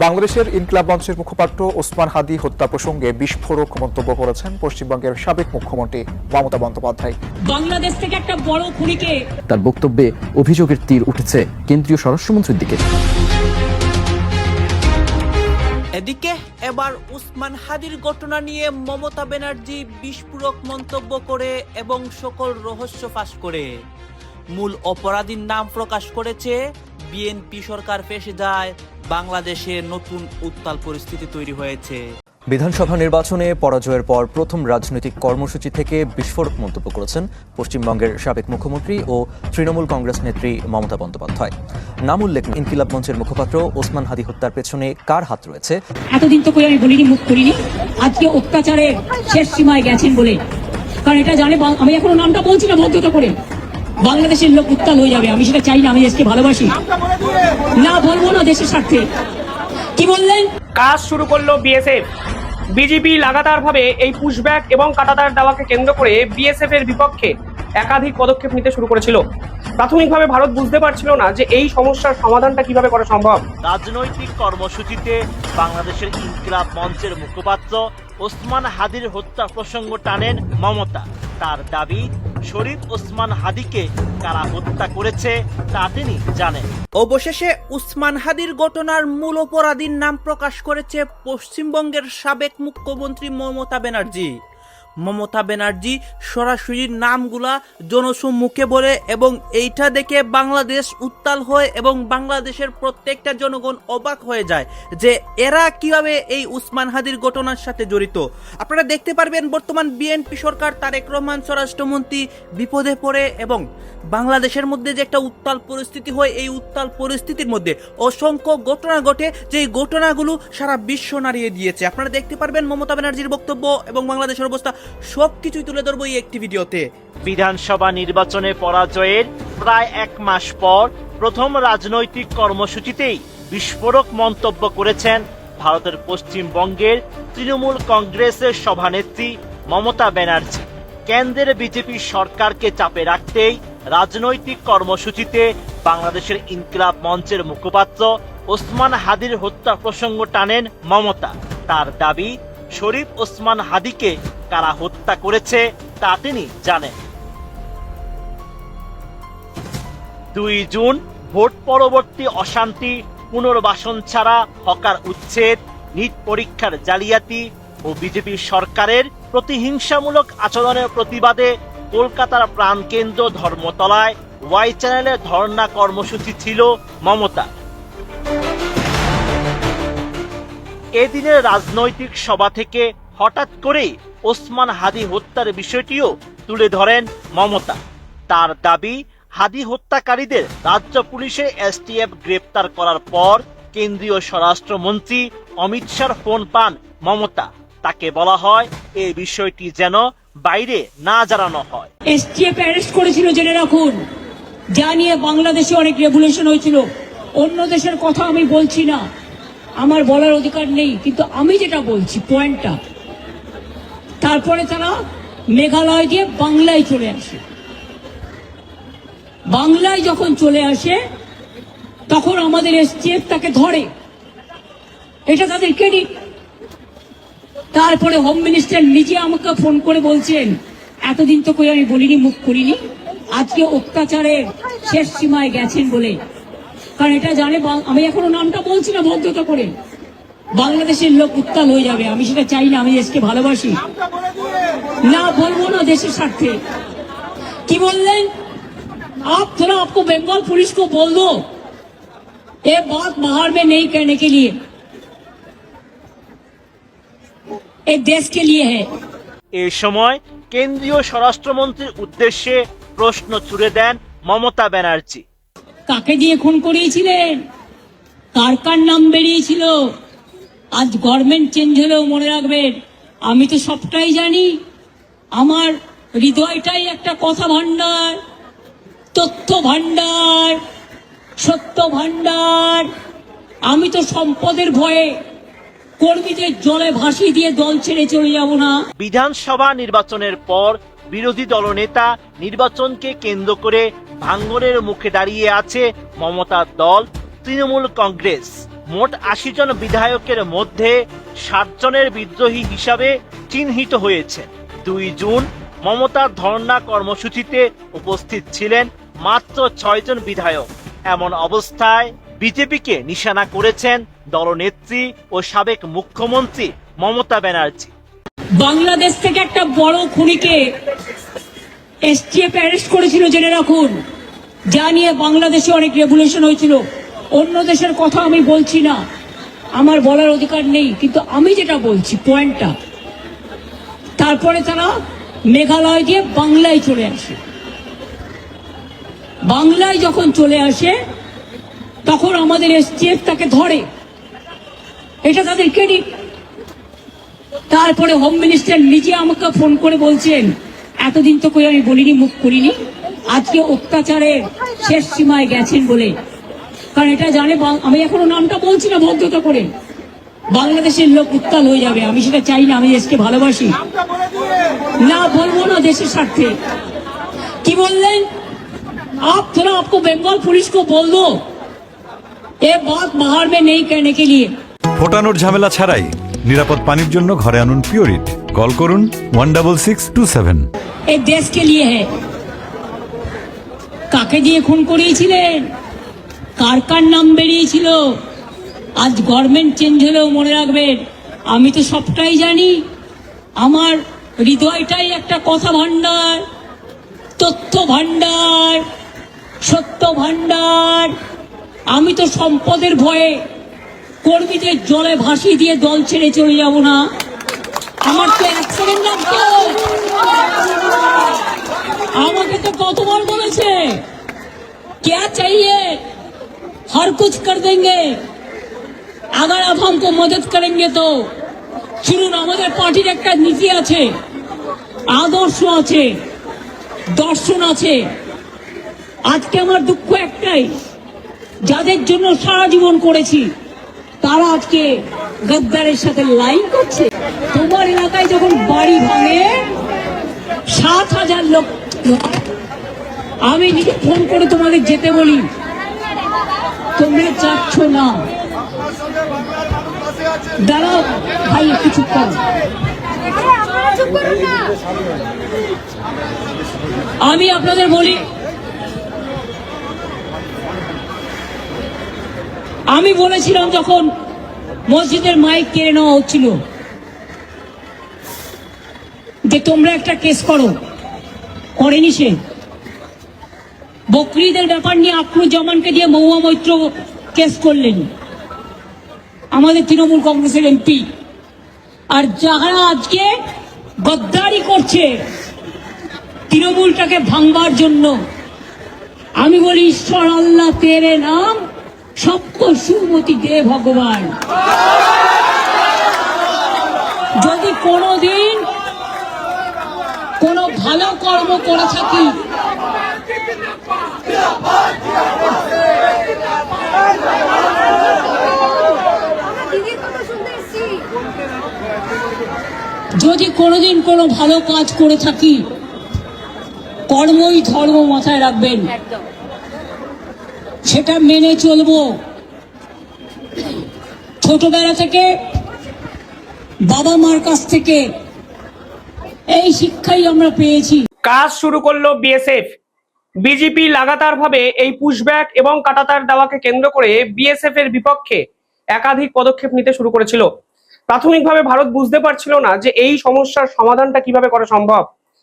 বাংলাদেশের ইনকিলাব মঞ্চের মুখপাত্র ওসমান হাদী হত্যা প্রসঙ্গে বিস্ফোরক মন্তব্য করেছেন পশ্চিমবঙ্গের সাবেক মুখ্যমন্ত্রী মমতা বন্দ্যোপাধ্যায়। বাংলাদেশ থেকে একটা বড় খুনিকে তার বক্তব্যে অভিযোগের তীর উঠেছে কেন্দ্রীয় স্বরাষ্ট্রমন্ত্রীর দিকে। এদিকে এবার ওসমান হাদীর ঘটনা নিয়ে মমতা ব্যানার্জি বিস্ফোরক মন্তব্য করে এবং সকল রহস্য ফাঁস করে মূল অপরাধীর নাম প্রকাশ করেছে। বিএনপি সরকার ফেঁসে যায়, বাংলাদেশে নতুন উত্তাল পরিস্থিতি তৈরি হয়েছে। বিধানসভা নির্বাচনে পরাজয়ের পর প্রথম রাজনৈতিক কর্মসূচি থেকে বিস্ফোরক মন্তব্য করেছেন পশ্চিমবঙ্গের সাবেক মুখ্যমন্ত্রী ও তৃণমূল কংগ্রেস নেত্রী মমতা বন্দ্যোপাধ্যায়। নাম উল্লেখ ইনকিলাব মঞ্চের মুখপাত্র ওসমান হাদী হত্যার পেছনে কার হাত রয়েছে। এতদিন তো আমি বলিনি, মুখ করিনি, আজকে অত্যাচারের শেষ সীমায় গেছেন বলে, কারণ এটা জানে আমি এখনো নামটা বলছি না ভদ্রতা করে, বাংলাদেশের লোক উত্তাল হয়ে যাবে। আমি সেটা চাই না, আমি দেশকে ভালোবাসি না, বলবো না দেশের স্বার্থে। কি বললেন? কাজ শুরু করলো বিএসএফ। বিজেপি লাগাতারভাবে এই পুশব্যাক এবং কাঁটাতার দেওয়াকে কেন্দ্র করে বিএসএফ এর বিপক্ষে একাধিক পদক্ষেপ নিতে শুরু করেছিল। প্রাথমিকভাবে ভারত বুঝতে পারছিল না যে এই সমস্যার সমাধানটা কিভাবে করা সম্ভব। রাজনৈতিক কর্মসূচিতে বাংলাদেশের ইনকিলাব মঞ্চের মুখপাত্র ওসমান হাদীর হত্যা প্রসঙ্গ টানেন মমতা। তার দাবি, শরীফ ওসমান হাদীকে কারা হত্যা করেছে তা তিনি জানেন। অবশেষে ওসমান হাদীর ঘটনার মূল অপরাধীর নাম প্রকাশ করেছে পশ্চিমবঙ্গের সাবেক মুখ্যমন্ত্রী মমতা ব্যানার্জি। মমতা ব্যানার্জি সরাসরি নামগুলা জনসম্মুখে বলে এবং এইটা দেখে বাংলাদেশ উত্তাল হয় এবং বাংলাদেশের প্রত্যেকটা জনগণ অবাক হয়ে যায় যে এরা কিভাবে এই ওসমান হাদীর ঘটনার সাথে জড়িত। আপনারা দেখতে পারবেন বর্তমান বিএনপি সরকার, তারেক রহমান স্বরাষ্ট্রমন্ত্রী বিপদে পড়ে এবং বাংলাদেশের মধ্যে যে একটা উত্তাল পরিস্থিতি হয়, এই উত্তাল পরিস্থিতির মধ্যে অসংখ্য ঘটনা ঘটে, যে ঘটনাগুলো সারা বিশ্ব নাড়িয়ে দিয়েছে। আপনারা দেখতে পারবেন মমতা ব্যানার্জির বক্তব্য এবং বাংলাদেশের অবস্থা সবকিছুই তুলে ধরবো এই একটি ভিডিওতে। বিধানসভা নির্বাচনে পরাজয়ের প্রায় এক মাস পর প্রথম রাজনৈতিক কর্মসূচিতেই বিস্ফোরক মন্তব্য করেছেন ভারতের পশ্চিমবঙ্গের তৃণমূল কংগ্রেসের সভানেত্রী মমতা ব্যানার্জি। কেন্দ্রের বিজেপি সরকারকে চাপে রাখতেই রাজনৈতিক কর্মসূচিতে বাংলাদেশের ইনকিলাব মঞ্চের মুখপাত্র ওসমান হাদীর হত্যা প্রসঙ্গ টানেন মমতা। তার দাবি, শরীফ ওসমান হাদীকে কারা হত্যা করেছে তা তিনি জানেন। 2 জুন ভোট পরবর্তী অশান্তি, পুনর্বাসন ছাড়া হকার উচ্ছেদ, নিট পরীক্ষার জালিয়াতি ও বিজেপি সরকারের প্রতিহিংসামূলক আচরণের প্রতিবাদে কলকাতার প্রাণকেন্দ্র ধর্মতলায় ওয়াই চ্যানেলের ধর্ণা কর্মসূচি ছিল মমতা। এদিনের রাজনৈতিক সভা থেকে হঠাৎ করেই ওসমান হাদী হত্যার বিষয়টিও তুলে ধরেন মমতা। তার দাবি, হাদী হত্যাকারীদের রাজ্য পুলিশে এসটিএফ গ্রেপ্তার করার পর কেন্দ্রীয় স্বরাষ্ট্রমন্ত্রী অমিত শাহর ফোন পান মমতা। তাকে বলা হয় এই বিষয়টি যেন বাইরে না জানানো হয়। এসটিএফ অ্যারেস্ট করেছিল, জেনে রাখুন, যা নিয়ে বাংলাদেশে অনেক রেভলিউশন হয়েছিল। অন্য দেশের কথা আমি বলছি না, আমার বলার অধিকার নেই, কিন্তু আমি যেটা বলছি পয়েন্টটা, তারপরে তারা মেঘালয় দিয়ে বাংলায় চলে আসে। বাংলায় যখন চলে আসে তখন আমাদের এসটিএফ তাকে ধরে, এটা তাদের ক্রেডিট। তারপরে হোম মিনিস্টার নিজে আমাকে ফোন করে বলছেন, এতদিন তো আমি বলিনি, মুখ করিনি, আজকে অত্যাচারের শেষ সীমায় গেছেন বলে, কারণ এটা জানে আমি এখনো নামটা বলছি না ভদ্রতা করে, বাংলাদেশের লোক উত্তাল হয়ে যাবে। আমি সেটা চাই না, আমি দেশকে ভালোবাসি না, বলবো না দেশের স্বার্থে। কি বললেন? थोड़ा आपको बंगाल पुलिस को बोल दो ये बात बाहर में नहीं कहने के लिए, ये देश के लिए है। এই সময় কেন্দ্রীয় স্বরাষ্ট্রমন্ত্রীর উদ্দেশ্যে প্রশ্ন ছুড়ে দেন মমতা ব্যানার্জি। কাকে দিয়ে খুন করিয়েছিলেন? কার কার নাম বেরিয়েছিল? আজ গভর্নমেন্ট চেঞ্জ হলেও মনে রাখবেন, আমি তো সবটাই জানি। আমার হৃদয়টাই একটা কথা ভান্ডার, তথ্য ভান্ডার, সত্য ভান্ডার। আমি তো সম্পদের ভয়ে কর্মীদের জলে ভাসিয়ে দিয়ে দল ছেড়ে চলে যাব না। বিধানসভা নির্বাচনের পর বিরোধী দলনেতা নির্বাচনকে কেন্দ্র করে ভাঙনের মুখে দাঁড়িয়ে আছে মমতার দল তৃণমূল কংগ্রেস। মোট 80 জন বিধায়কের মধ্যে 60 জনের বিদ্রোহী হিসাবে চিহ্নিত হয়েছে। 2 জুন মমতার ধর্ণা কর্মসূচিতে উপস্থিত ছিলেন মাত্র 6 জন বিধায়ক। এমন অবস্থায় বিজেপিকে নিশানা করেছেন দলনেত্রী ও সাবেক মুখ্যমন্ত্রী মমতা ব্যানার্জি। বাংলাদেশ থেকে একটা বড় খুনিকে এসটিএফ অ্যারেস্ট করেছিল, জেনে রাখুন। যা নিয়ে বাংলাদেশে অনেক রেভুলেশন হয়েছিল। অন্য দেশের কথা আমি বলছি না, আমার বলার অধিকার নেই, কিন্তু আমি যেটা বলছি পয়েন্টটা। তারপরে তারা মেঘালয় দিয়ে বাংলায় চলে আসে। বাংলায় যখন চলে আসে তখন আমাদের এসটিএফ তাকে ধরে, এটা তাদের ক্রেডিট। তারপরে হোম মিনিস্টার নিজে আমাকে ফোন করে বলছেন, এতদিন তো কই আমি বলিনি, মুখ করিনি, আজকে অত্যাচারের শেষ সীমায় গেছেন বলে। কারণ এটা জানে, আমি এখনো নামটা বলছি না ভদ্রতা করে, বাংলাদেশের লোক উত্তাল হয়ে যাবে। আমি সেটা চাই না, আমি দেশকে ভালোবাসি। না বলবো না দেশের স্বার্থে। কি বললেন? आप थोड़ा आपको बंगाल पुलिस को बोल दो ये बात बाहर में नहीं कहने के लिए। ফোটানোর ঝামেলা ছাড়াই নিরাপদ পানির জন্য ঘরে আনুন পিওরিট। কল করুন 16627। ये देश के लिए है। কাকে দিয়ে খুন করিয়েছিলেন, কার কার নাম বেরিয়েছিল। আজ গভর্নমেন্ট চেঞ্জ হলেও মনে রাখবেন, আমি তো সবটাই জানি। আমার হৃদয়টাই একটা কথা ভান্ডার, তথ্য ভান্ডার, সত্য ভান্ডার। আমি তো সম্পদের ভয়ে কর্মীদের জলে ভাসিয়ে দিয়ে দল ছেড়ে চলে যাব না। আমার তো এক সেকেন্ড লাগতো। আমাকে তো কতবার বলেছে क्या चाहिए हर कुछ कर देंगे अगर आप हमको मदद करेंगे तो। শুনুন, আমাদের পার্টির একটা নীতি আছে, আদর্শ আছে, দর্শন আছে। আজকে আমার দুঃখ একটাই, যাদের জন্য সারা জীবন করেছি তারা আজকে গদ্দারের সাথে লাইন করছে। তোমার এলাকায় যখন বাড়ি ভাঙে 7,000 লোক, আমি নিজে ফোন করে তোমাদের যেতে বলি, তোমরা যাচ্ছ না। দাঁড়াও ভাই, একটু চুপ করো। আমি আপনাদের বলি, আমি বলেছিলাম যখন মসজিদের মাইক কেড়ে নেওয়া হচ্ছিল যে তোমরা একটা কেস করো, করেনি সে। বকরিদের ব্যাপার নিয়ে আক্রুজ্জামানকে দিয়ে মহুয়া মৈত্র কেস করলেন, আমাদের তৃণমূল কংগ্রেসের এমপি। আর যারা আজকে গদ্দারি করছে তৃণমূলটাকে ভাঙবার জন্য, আমি বলি ঈশ্বর আল্লাহ তেরে নাম সবকো সুমতি দে ভগবান। যদি কোনোদিন কোনো ভালো কর্ম করে থাকি, যদি কোনোদিন কোনো ভালো কাজ করে থাকি, কর্মই ধর্ম মাথায় রাখবেন, সেটা মেনে চলবো। ছোটবেলা থেকে বাবা মার কাছ থেকে এই শিক্ষাই আমরা পেয়েছি। কাজ শুরু করলো বিএসএফ। বিজেপি লাগাতার ভাবে এই পুশব্যাক এবং কাঁটাতার দেওয়াকে কেন্দ্র করে বিএসএফ এর বিপক্ষে একাধিক পদক্ষেপ নিতে শুরু করেছিল। প্রাথমিকভাবে ভারত বুঝতে পারছিল না যে এই সমস্যার সমাধানটা কিভাবে করা সম্ভব,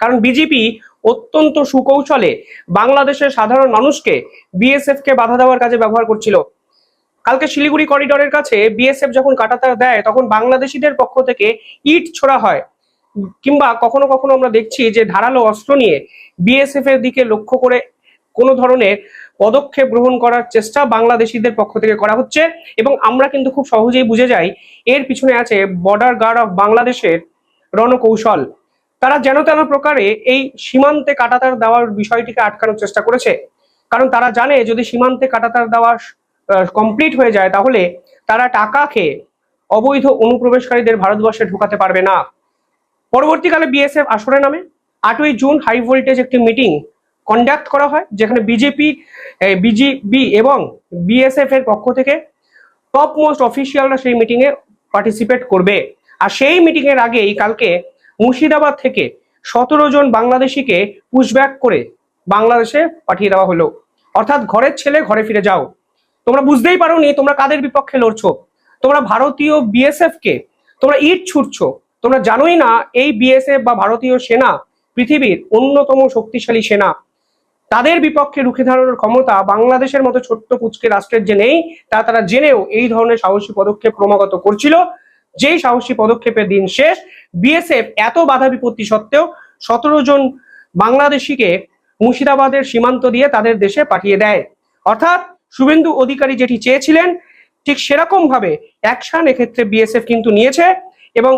কারণ বিজেপি অত্যন্ত সুকৌশলে বাংলাদেশের সাধারণ মানুষকে বিএসএফ কে বাধা দেওয়ার কাজে ব্যবহার করছিল। কালকে শিলিগুড়ি করিডোরের কাছে বিএসএফ যখন কাঁটাতার দেয়, তখন বাংলাদেশিদের পক্ষ থেকে ইট ছোড়া হয়, কিংবা কখনো কখনো আমরা দেখছি যে ধারালো অস্ত্র নিয়ে বিএসএফ এর দিকে লক্ষ্য করে কোনো ধরনের পদক্ষেপ গ্রহণ করার চেষ্টা বাংলাদেশিদের পক্ষ থেকে করা হচ্ছে। এবং আমরা কিন্তু খুব সহজেই বুঝে যাই এর পিছনে আছে বর্ডার গার্ড অফ বাংলাদেশের রণকৌশল। তারা যেন তেন প্রকারে এই সীমান্তে কাঁটাতার দেওয়ার বিষয়টিকে আটকানোর চেষ্টা করেছে, কারণ তারা জানে যদি সীমান্তে কাঁটাতার দেওয়া কমপ্লিট হয়ে যায় তাহলে তারা টাকা খেয়ে অবৈধ অনুপ্রবেশকারীদের ভারতবর্ষে ঢোকাতে পারবে না। পরবর্তীকালে বিএসএফ আসরে নামে 8ই জুন হাই ভোল্টেজ একটি মিটিং কন্ডাক্ট করা হয়, যেখানে বিজেপি, বিজিবি এবং বিএসএফ এর পক্ষ থেকে টপ মোস্ট অফিসিয়ালরা সেই মিটিংয়ে পার্টিসিপেট করবে। আর সেই মিটিং এর আগেই কালকে মুর্শিদাবাদ থেকে 17 জন বাংলাদেশিকে পুশব্যাক করে বাংলাদেশে পাঠিয়ে দেওয়া হলো। অর্থাৎ ঘরের ছেলে ঘরে ফিরে যাও। তোমরা বুঝতেই পারোনি তোমরা কাদের বিপক্ষে লড়ছো। তোমরা ভারতীয় বিএসএফ কে তোমরা ইট ছুটছো। তোমরা জানোই না এই বিএসএফ বা ভারতীয় সেনা পৃথিবীর অন্যতম শক্তিশালী সেনা। তাদের বিপক্ষে রুখে দাঁড়ানোর ক্ষমতা বাংলাদেশের মতো ছোট্ট পুচকে রাষ্ট্রের যে নেই, তারা জেনেও এই ধরনের সাহসী পদক্ষেপ ক্রমাগত করছিল। যেই সাহসী পদক্ষেপের দিন শেষ, বিএসএফ এত বাধা বিপত্তি সত্ত্বেও 17 জন বাংলাদেশিকে মুর্শিদাবাদের সীমান্ত দিয়ে তাদের দেশে পাঠিয়ে দেয়। অর্থাৎ শুভেন্দু অধিকারী যেটি চেয়েছিলেন ঠিক সেরকম ভাবে অ্যাকশন এক্ষেত্রে বিএসএফ কিন্তু নিয়েছে। এবং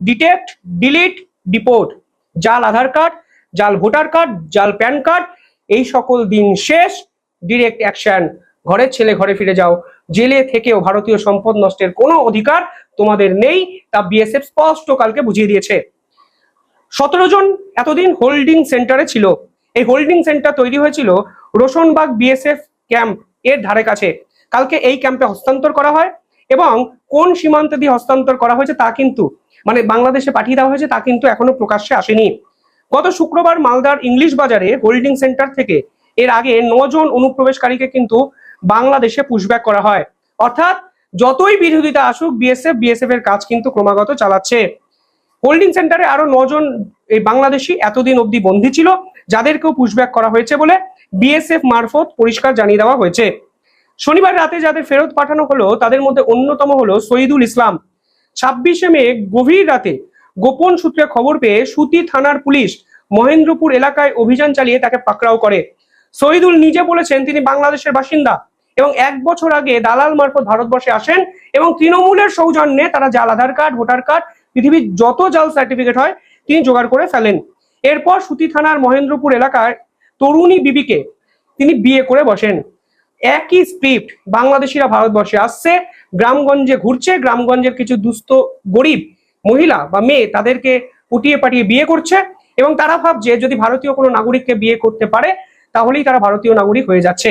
ডিটেক্ট, ডিলিট, ডিপোর্ট, জাল আধার কার্ড, জাল ভোটার কার্ড, জাল প্যান কার্ড, এই সকল দিন শেষ। ডিরেক্ট অ্যাকশন, ঘরের ছেলে ঘরে ফিরে যাও। জেলে থেকেও ভারতীয় সম্পদ নষ্টের কোনো অধিকার তোমাদের নেই, তা বিএসএফ স্পষ্ট কালকে বুঝিয়ে দিয়েছে। 17 জন এতদিন হোল্ডিং সেন্টারে ছিল। এই হোল্ডিং সেন্টার তৈরি হয়েছিল রোশনবাগ বিএসএফ ক্যাম্প এর ধারে কাছে। কালকে এই ক্যাম্পে হস্তান্তর করা হয় এবং কোন সীমান্তে দিয়ে হস্তান্তর করা হয়েছে তা কিন্তু মানে বাংলাদেশে পাঠিয়ে দেওয়া হয়েছে তা কিন্তু এখনো প্রকাশ্যে আসেনি। গত শুক্রবার মালদার ইংলিশ বাজারে হোল্ডিং সেন্টার থেকে এর আগে 9 জন অনুপ্রবেশকারীকে কিন্তু বাংলাদেশে পুশব্যাক করা হয়। অর্থাৎ যতই বিরোধিতা আসুক বিএসএফ এর কাজ কিন্তু ক্রমাগত চালাচ্ছে। হোল্ডিং সেন্টারে আরো 9 জন এই বাংলাদেশি এতদিন অবধি বন্দী ছিল, যাদেরকেও পুশব্যাক করা হয়েছে বলে বিএসএফ মারফত পরিষ্কার জানিয়ে দেওয়া হয়েছে। শনিবার রাতে যাদের ফেরত পাঠানো হলো তাদের মধ্যে অন্যতম হলো শহীদুল ইসলাম। 26শে মে গভীর রাতে গোপন সূত্রে খবর পেয়ে সুতি থানার পুলিশ মহেন্দ্রপুর এলাকায় অভিযান চালিয়ে তাকে পাকড়াও করে। শহীদুল নিজে বলেছেন তিনি বাংলাদেশের বাসিন্দা এবং 1 বছর আগে দালাল মারফত ভারতবর্ষে আসেন এবং তৃণমূলের সৌজন্যে তারা জাল আধার কার্ড, ভোটার কার্ড, পৃথিবীর যত জাল সার্টিফিকেট হয় তিনি জোগাড় করে ফেলেন। এরপর সুতি থানার মহেন্দ্রপুর এলাকায় তরুণী বিবিকে তিনি বিয়ে করে বসেন। একই স্ক্রিপ্ট, বাংলাদেশিরা ভারতবর্ষে আসছে, গ্রামগঞ্জে ঘুরছে, গ্রামগঞ্জের কিছু দুস্থ গরিব মহিলা বা মেয়ে তাদেরকে উঠিয়ে পাঠিয়ে বিয়ে করছে এবং তারা ভাবছে যদি ভারতীয় কোনো নাগরিককে বিয়ে করতে পারে তাহলেই তারা ভারতীয় নাগরিক হয়ে যাচ্ছে।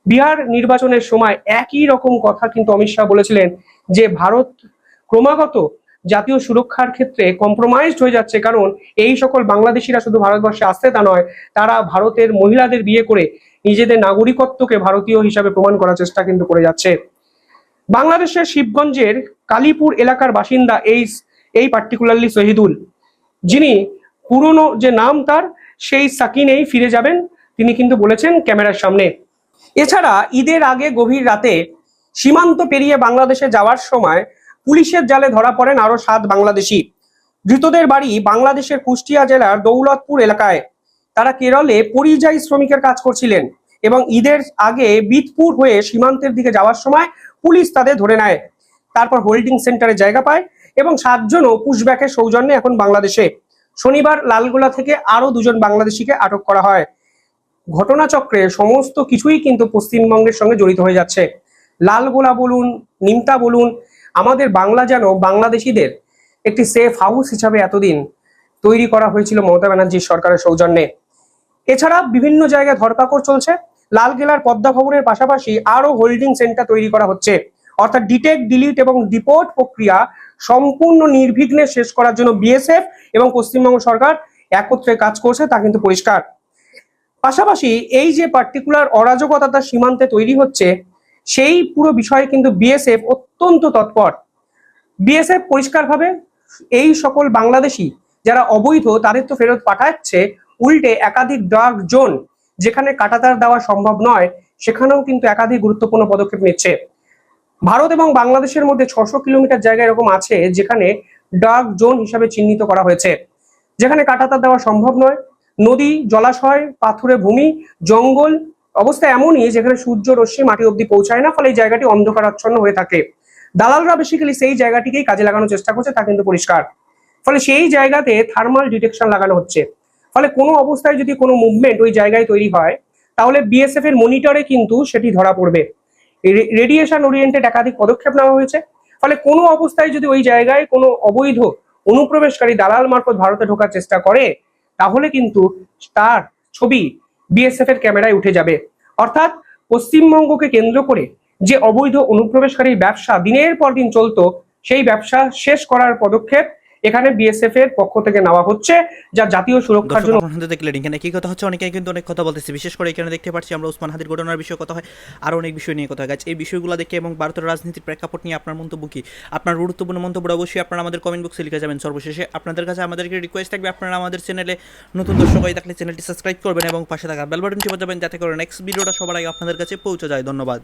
বিহার নির্বাচনের সময় একই রকম কথা কিন্তু অমিত শাহ বলেছিলেন যে ভারত ক্রমাগত জাতীয় সুরক্ষার ক্ষেত্রে কম্প্রোমাইজড হয়ে যাচ্ছে, কারণ এই সকল বাংলাদেশিরা শুধু ভারতবর্ষে আসতে তা নয়, তারা ভারতের মহিলাদের বিয়ে করে নিজেদের নাগরিকত্বকে ভারতীয় হিসাবে প্রমাণ করার চেষ্টা কিন্তু করে যাচ্ছে। বাংলাদেশের শিবগঞ্জের কালীপুর এলাকার বাসিন্দা এই পার্টিকুলারলি শহীদুল, যিনি পুরনো যে নাম তার সেই সাকিনেই ফিরে যাবেন তিনি কিন্তু বলেছেন ক্যামেরার সামনে। এছাড়া ঈদের আগে গভীর রাতে সীমান্ত পেরিয়ে বাংলাদেশে যাওয়ার সময় পুলিশের জালে ধরা পড়েন আরো 7 বাংলাদেশি। ধৃতদের বাড়ি বাংলাদেশের কুষ্টিয়া জেলার দৌলতপুর এলাকায়। তারা কেরলে পরিযায়ী শ্রমিকের কাজ করছিলেন এবং ঈদের আগে বিতপুর হয়ে সীমান্তের দিকে যাওয়ার সময় পুলিশ তাদের ধরে নেয়। তারপর হোল্ডিং সেন্টারে জায়গা পায় এবং 7 জনও পুশব্যাকের সৌজন্যে এখন বাংলাদেশে। শনিবার লালগোলা থেকে আরো 2 জন বাংলাদেশিকে আটক করা হয়। ঘটনাচক্রে সমস্ত কিছুই কিন্তু পশ্চিমবঙ্গের সঙ্গে জড়িত হয়ে যাচ্ছে। লালগোলা বলুন, নিমতা বলুন, আমাদের বাংলা যেন বাংলাদেশিদের একটি সেফ হাউস হিসাবে এতদিন তৈরি করা হয়েছিল মমতা ব্যানার্জির সরকারের সৌজন্যে। এছাড়া বিভিন্ন জায়গায় ধরপাকড় চলছে। লালকেল্লার পদ্মা ভবনের পাশাপাশি আরো হোল্ডিং সেন্টার তৈরি করা হচ্ছে। অর্থাৎ ডিটেক্ট, ডিলিট এবং ডিপোর্ট প্রক্রিয়া সম্পূর্ণ নির্বিঘ্নে শেষ করার জন্য বিএসএফ এবং পশ্চিমবঙ্গ সরকার একত্রে কাজ করছে, তা কিন্তু পরিষ্কার। পাশাপাশি এই যে পার্টিকুলার অরাজকতা সীমান্তে তৈরি হচ্ছে সেই পুরো বিষয়ে কিন্তু বিএসএফ অত্যন্ত তৎপর। বিএসএফ পরিষ্কারভাবে এই সকল বাংলাদেশি যারা অবৈধ তাদের তো ফেরত পাঠাচ্ছে, উল্টে একাধিক ডার্ক জোন যেখানে কাঁটাতার দেওয়া সম্ভব নয় সেখানেও কিন্তু একাধিক গুরুত্বপূর্ণ পদক্ষেপ নিচ্ছে। ভারত এবং বাংলাদেশের মধ্যে 600 কিলোমিটার জায়গা এরকম আছে যেখানে ডার্ক জোন হিসাবে চিহ্নিত করা হয়েছে, যেখানে কাঁটাতার দেওয়া সম্ভব নয়। নদী, জলাশয়, পাথুরে ভূমি, জঙ্গল, অবস্থা এমনই যেখানে সূর্য রশ্মি মাটি অব্দি পৌঁছায় না, ফলে এই জায়গাটি অন্ধকারাচ্ছন্ন হয়ে থাকে। দালালরা বেসিক্যালি সেই জায়গাটিকেই কাজে লাগানোর চেষ্টা করছে, তা কিন্তু পরিষ্কার। ফলে সেই জায়গাতে থার্মাল ডিটেকশন লাগানো হচ্ছে। ফলে কোনো অবস্থায় যদি কোনো মুভমেন্ট ওই জায়গায় তৈরি হয় তাহলে বিএসএফ এর মনিটরে কিন্তু সেটি ধরা পড়বে। রেডিয়েশন ওরিয়েন্টেড একাধিক পদক্ষেপ নেওয়া হয়েছে। ফলে কোনো অবস্থায় যদি ওই জায়গায় কোনো অবৈধ অনুপ্রবেশকারী দালাল মারফত ভারতে ঢোকার চেষ্টা করে তাহলে কিন্তু তার ছবি বিএসএফ এর ক্যামেরায় উঠে যাবে। অর্থাৎ পশ্চিমবঙ্গকে কেন্দ্র করে যে অবৈধ অনুপ্রবেশকারী ব্যবসা দিনের পর দিন চলতো, সেই ব্যবসা শেষ করার পদক্ষেপ এখানে বিএসএফ এর পক্ষ থেকে নেওয়া হচ্ছে, যা জাতীয় সুরক্ষার জন্য। আপনারা দেখলেন এখানে কি কথা হচ্ছে, অনেকে কিন্তু অনেক কথা বলতেছে, বিশেষ করে এখানে দেখতে পাচ্ছি আমরা ওসমান হাদির ঘটনার বিষয়ে কথা হয়, আর অনেক বিষয় নিয়ে কথা হয়। এই বিষয়গুলো দেখে এবং ভারতের রাজনীতির প্রেক্ষাপট নিয়ে আপনার মন্তব্য কি? আপনার গুরুত্বপূর্ণ মন্তব্য অবশ্যই আপনারা আমাদের কমেন্ট বক্সে লিখে যাবেন। সর্বশেষে আপনাদের কাছে আমাদেরকে রিকোয়েস্ট থাকবে, আপনারা আমাদের চ্যানেলে নতুন দর্শক হয়ে থাকলে চ্যানেলটি সাবস্ক্রাইব করবেন এবং পাশে থাকা বেল বাটনটি বাজাবেন, যাতে করে নেক্সট ভিডিওটা সবার আগে আপনাদের কাছে পৌঁছে যায়। ধন্যবাদ।